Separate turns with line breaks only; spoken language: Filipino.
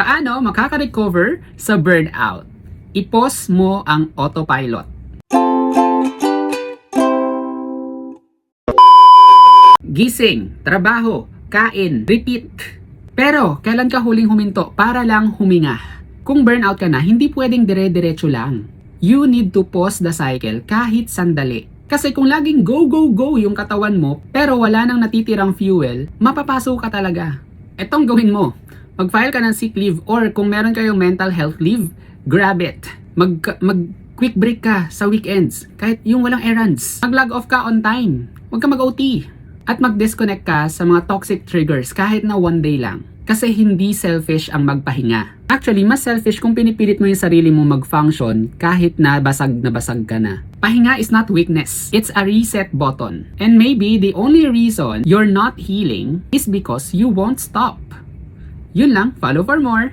Paano makaka-recover sa burnout? I-pause mo ang autopilot. Gising, trabaho, kain, repeat. Pero kailan ka huling huminto para lang huminga? Kung burnout ka na, hindi pwedeng dire-diretso lang. You need to pause the cycle kahit sandali. Kasi kung laging go, go, go yung katawan mo, pero wala nang natitirang fuel, mapapaso ka talaga. Etong gawin mo. Mag-file ka ng sick leave or kung meron kayong mental health leave, grab it. Mag-quick break ka sa weekends, kahit yung walang errands. Mag-log off ka on time. Huwag ka mag-OT. At mag-disconnect ka sa mga toxic triggers kahit na one day lang. Kasi hindi selfish ang magpahinga. Actually, mas selfish kung pinipilit mo yung sarili mo mag-function kahit na basag ka na. Pahinga is not weakness. It's a reset button. And maybe the only reason you're not healing is because you won't stop. Yun lang. Follow for more.